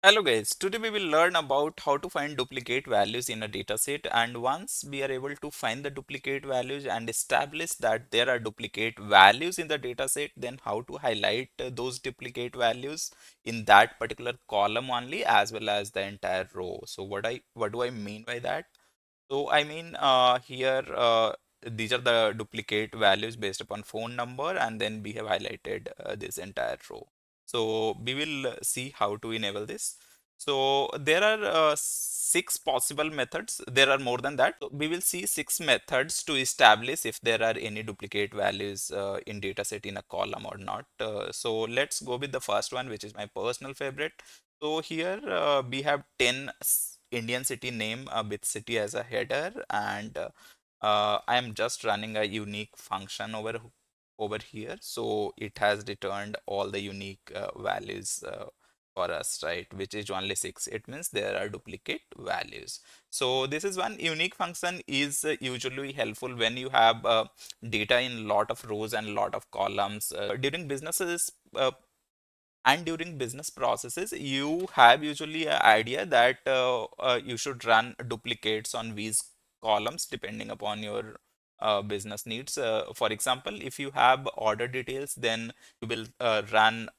Hello guys, today we will learn about how to find duplicate values in a dataset, and once we are able to find the duplicate values and establish that there are duplicate values in the dataset, then how to highlight those duplicate values in that particular column only as well as the entire row. So what do I mean by that? So I mean here these are the duplicate values based upon phone number, and then we have highlighted this entire row. So we will see how to enable this. So there are six possible methods. There are more than that. So we will see six methods to establish if there are any duplicate values in dataset in a column or not. So let's go with the first one, which is my personal favorite. So here we have 10 Indian city name with city as a header, and I am just running a unique function over here. So it has returned all the unique values for us, right? Which is only six. It means there are duplicate values. So this is one unique function is usually helpful when you have data in lot of rows and lot of columns during businesses. And during business processes, you have usually an idea that you should run duplicates on these columns depending upon your business needs. For example, if you have order details, then you will run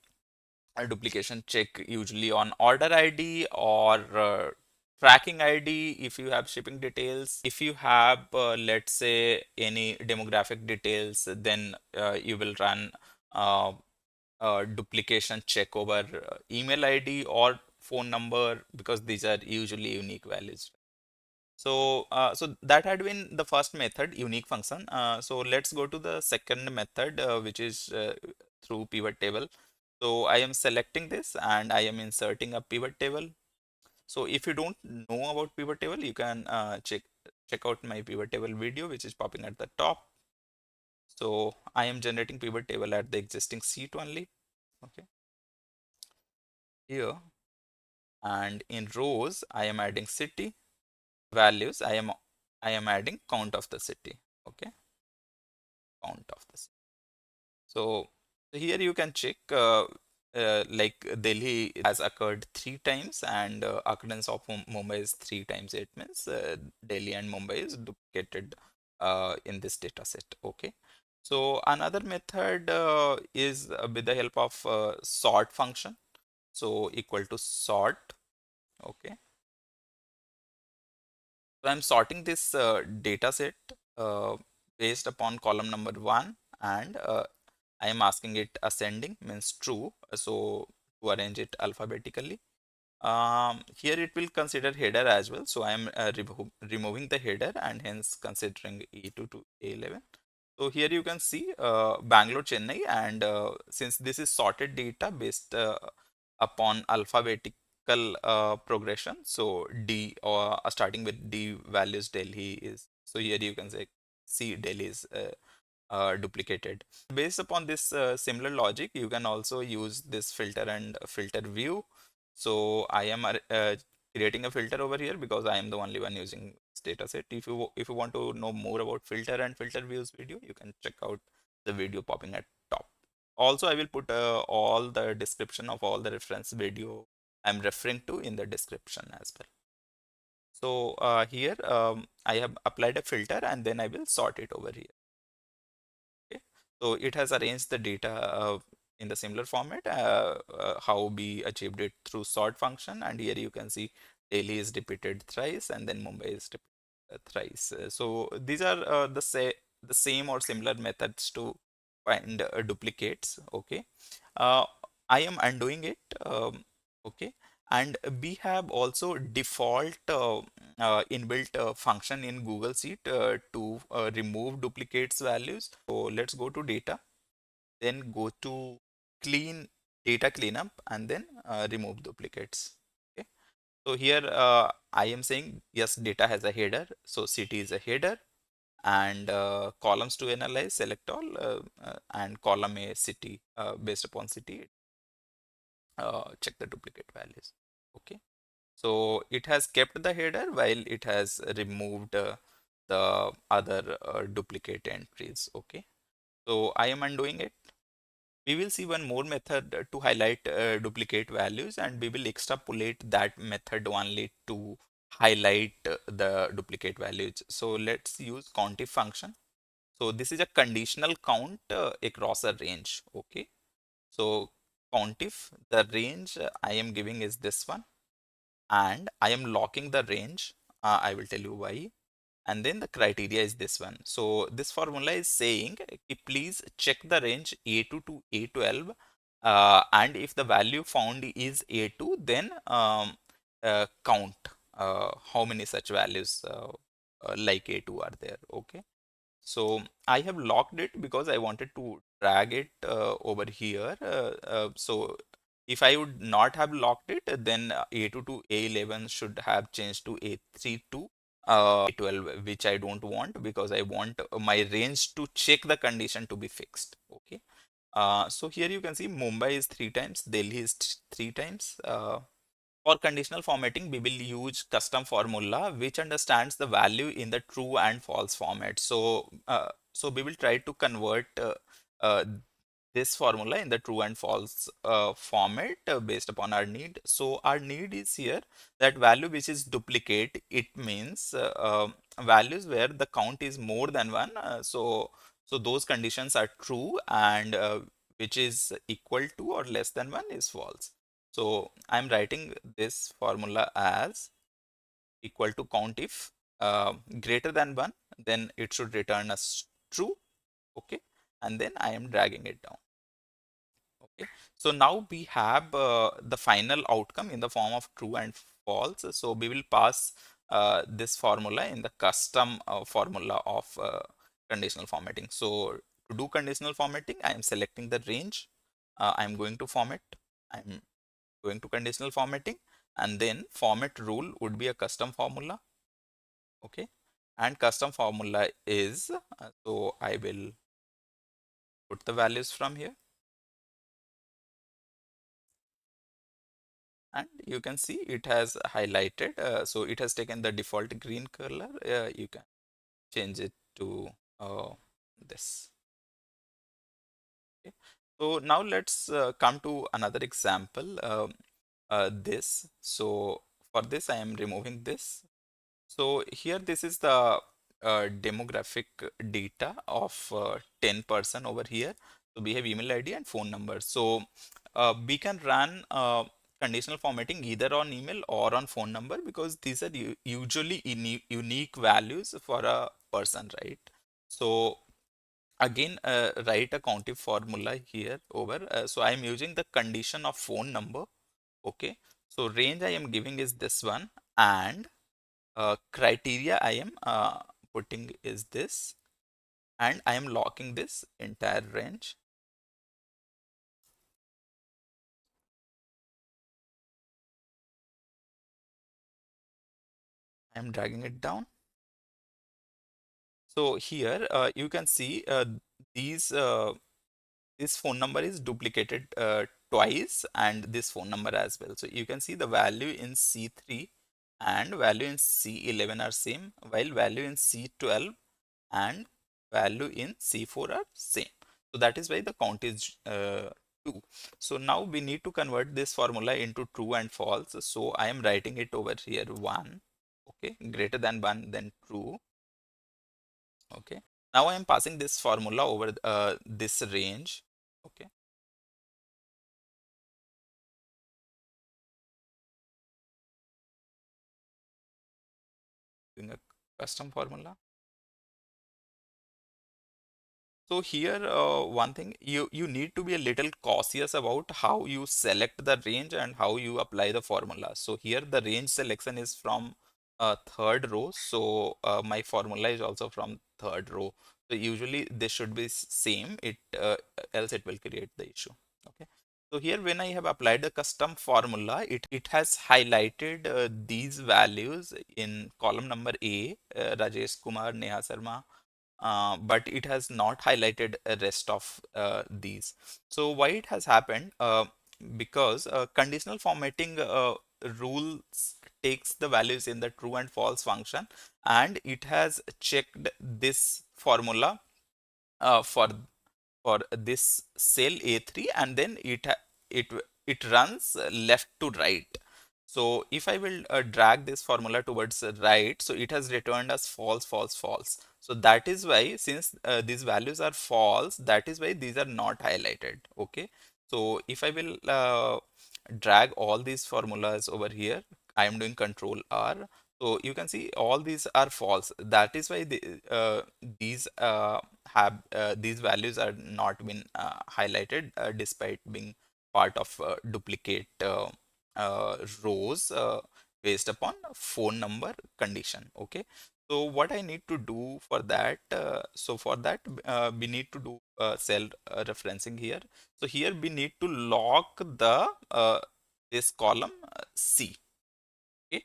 a duplication check usually on order ID or tracking ID if you have shipping details. If you have, let's say, any demographic details, then you will run uh, duplication check over email ID or phone number because these are usually unique values. So that had been the first method, unique function. So let's go to the second method, which is through pivot table. So I am selecting this and I am inserting a pivot table. So if you don't know about pivot table, you can check out my pivot table video, which is popping at the top. So I am generating pivot table at the existing sheet only. Okay, here. And in rows I am adding city, values I am adding count of the city. Okay, count of the city. So here you can check like Delhi has occurred three times, and occurrence of Mumbai is three times. It means Delhi and Mumbai is duplicated in this data set. Okay, so another method is with the help of sort function. So equal to sort. Okay, so I'm sorting this data set based upon column number one, and I am asking it ascending means true. So to arrange it alphabetically. Here it will consider header as well. So I am removing the header and hence considering E2 to A11. So here you can see Bangalore, Chennai, and since this is sorted data based upon alphabetical progression, so D or starting with D values, Delhi is. So here you can say see Delhi is duplicated. Based upon this similar logic, you can also use this filter and filter view. So I am creating a filter over here because I am the only one using this data set. If you want to know more about filter and filter views video, you can check out the video popping at top. Also, I will put all the description of all the reference video I'm referring to in the description as well. So here I have applied a filter and then I will sort it over here. Okay. So it has arranged the data in the similar format, how we achieved it through sort function. And here you can see Delhi is repeated thrice and then Mumbai is repeated thrice. So these are the same or similar methods to find duplicates. Okay. Uh, I am undoing it. Okay. And we have also default inbuilt function in Google Sheet to remove duplicates values. So let's go to data, then go to clean data cleanup, and then remove duplicates. Okay. So here I am saying yes, data has a header. So city is a header, and columns to analyze, select all, and column A city based upon city, check the duplicate values. Okay. So it has kept the header while it has removed the other duplicate entries. Okay. So I am undoing it. We will see one more method to highlight duplicate values, and we will extrapolate that method only to highlight the duplicate values. So let's use countif function. So this is a conditional count across a range. Okay. So countif, the range I am giving is this one, and I am locking the range. I will tell you why. And then the criteria is this one. So this formula is saying please check the range A2 to A12, and if the value found is A2, then count how many such values like A2 are there. Okay. So I have locked it because I wanted to drag it over here. So if I would not have locked it, then A2 to A11 should have changed to A3 to A12, which I don't want because I want my range to check the condition to be fixed. Okay. So here you can see Mumbai is 3 times, Delhi is 3 times. For conditional formatting, we will use custom formula which understands the value in the true and false format. So we will try to convert uh, this formula in the true and false format based upon our need. So our need is here that value which is duplicate. It means values where the count is more than one. So those conditions are true, and which is equal to or less than one is false. So I'm writing this formula as equal to count if greater than 1, then it should return as true. Okay. And then I am dragging it down. Okay. So now we have the final outcome in the form of true and false. So we will pass this formula in the custom formula of conditional formatting. So to do conditional formatting, I am selecting the range. I am going to format. I'm going to conditional formatting, and then format rule would be a custom formula. Okay. And custom formula is so I will put the values from here, and you can see it has highlighted, so it has taken the default green color. You can change it to uh, this. Okay. So now let's come to another example. This so for this I am removing this. So here this is the demographic data of 10 person over here. So we have email ID and phone number. So we can run conditional formatting either on email or on phone number because these are usually unique values for a person, right? So again, write a countif formula here over. So I am using the condition of phone number. Okay. So range I am giving is this one, and criteria I am putting is this, and I am locking this entire range. I am dragging it down. So here you can see these this phone number is duplicated twice, and this phone number as well. So you can see the value in C3 and value in C11 are same, while value in C12 and value in C4 are same. So that is why the count is 2. So now we need to convert this formula into true and false. So I am writing it over here 1. Okay, greater than 1, then true. Okay. Now I am passing this formula over this range. Okay. Doing a custom formula. So here, one thing you need to be a little cautious about how you select the range and how you apply the formula. So here the range selection is from third row. So my formula is also from third row. So usually this should be same. It else it will create the issue. Okay. So here when I have applied the custom formula, it has highlighted these values in column number A, Rajesh Kumar, Neha Sharma, but it has not highlighted a rest of these. So why it has happened? Because conditional formatting rules takes the values in the true and false function, and it has checked this formula for for this cell A3, and then it it runs left to right. So if I will drag this formula towards right, so it has returned as false, false, false. So that is why, since these values are false, that is why these are not highlighted. Okay. So if I will drag all these formulas over here, I am doing Control R. So you can see all these are false. That is why these have these values are not been highlighted despite being part of duplicate rows based upon phone number condition. Okay. So what I need to do for that, so for that we need to do cell referencing here. So here we need to lock the this column C. Okay.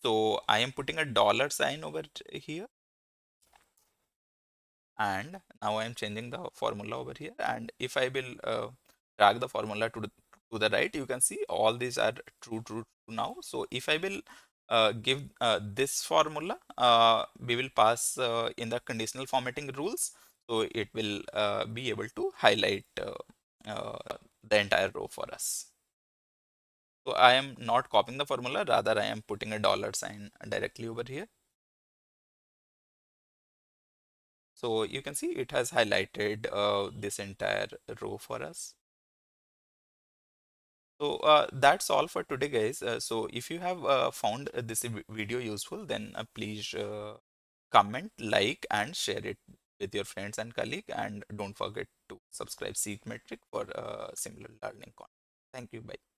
So I am putting a dollar sign over here, and now I am changing the formula over here. And if I will drag the formula to the right, you can see all these are true, true, true now. So if I will give this formula, we will pass in the conditional formatting rules. So it will be able to highlight the entire row for us. So I am not copying the formula, rather I am putting a dollar sign directly over here. So you can see it has highlighted this entire row for us. So that's all for today, guys. So if you have found this video useful, then please comment, like, and share it with your friends and colleagues. And don't forget to subscribe SheetMetric for similar learning content. Thank you. Bye.